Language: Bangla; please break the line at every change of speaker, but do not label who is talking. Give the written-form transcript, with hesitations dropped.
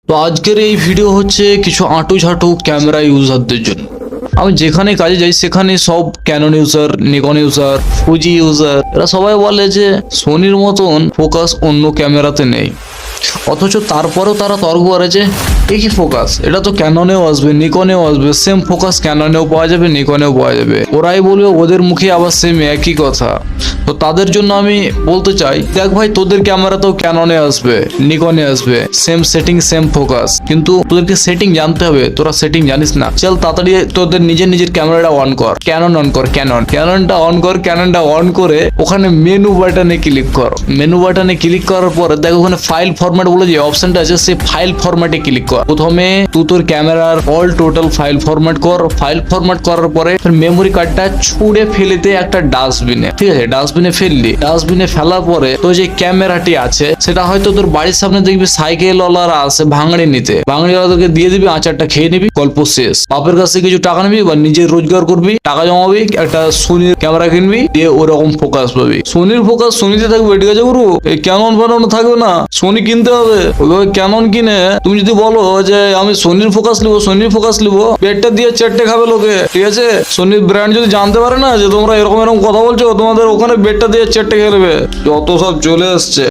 তো আজকের এই ভিডিও হচ্ছে কিছু আঁটু ঝাঁটু ক্যামেরা ইউজারদের জন্য। আমি যেখানে কাজে যাই সেখানে সব Canon user, Nikon user, Fuji user, এরা সবাই বলে যে সোনির মতন ফোকাস অন্য ক্যামেরাতে নেই। অথচ তারপরেও তারা তর্ক করে যে একই ফোকাস, এটা তো ক্যাননেও আসবে, নিকনেও আসবে, সেম ফোকাস ক্যাননেও পাওয়া যাবে, নিকনেও পাওয়া যাবে। ওরাই বলবে ওদের মুখে আবার সেম একই কথা। তো তাদের জন্য আমি বলতে চাই, দেখ ভাই, তোদের ক্যামেরাতেও ক্যাননে আসবে, নিকনে আসবে, সেম সেটিং সেম ফোকাস, কিন্তু তোদেরকে সেটিং জানতে হবে। তোরা সেটিং জানিস না, চল তাড়াতাড়ি তোদের নিজের ক্যামেরাটা অন কর, ক্যানন অন কর, ক্যাননটা অন কর। ক্যাননটা অন করে ওখানে মেনু বাটনে ক্লিক কর। মেনু বাটনে ক্লিক করার পরে দেখ ওখানে ফাইল ফরম্যাট বলে যে অপশনটা আছে, সেই ফাইল ফরম্যাটে ক্লিক কর। প্রথমে তুই তোর ক্যামেরার অল টোটাল ফাইল ফরম্যাট কর। ফাইল ফরম্যাট করার পরে মেমোরি কার্ডটা ছুঁড়ে ফেলেতে একটা ডাস্টবিনে, ঠিক আছে, ডাস্টবিনে ফেললি। ডাস্টবিনে ফেলার পরে তো যে ক্যামেরাটি আছে সেটা হয়তো তোর বাড়ির সামনে দেখবি সাইকেল ওয়ালারা আছে ভাঙড়ি নিতে, ভাঙড়িওয়ালাদেরকে দিয়ে দিবি, আচারটা খেয়ে নিবি, গল্প শেষ। বাপের কাছে কিছু টাকা নিবি বা নিজে রোজগার করবি, টাকা জমাবি, একটা সোনির ক্যামেরা কিনবি, দিয়ে ওরকম ফোকাস পাবি। সোনির ফোকাস সোনিতে থাকবে, ঠিক আছে গুরু, এই ক্যানন বানানো থাকবে না, সোনি কিনতে হবে। ওইভাবে ক্যানন কিনে তুমি যদি বলো যে আমি সোনির ফোকাস নিবো, সোনির ফোকাস নিবো, পেটটা দিয়ে চেটে খাবে লোকে, ঠিক আছে। সোনির ব্র্যান্ড যদি জানতে পারে না যে তোমরা এরকম কথা বলছো, তোমাদের ওখানে বেডটা দিয়ে চেটে খেলবে। যত সব চলে আসছে।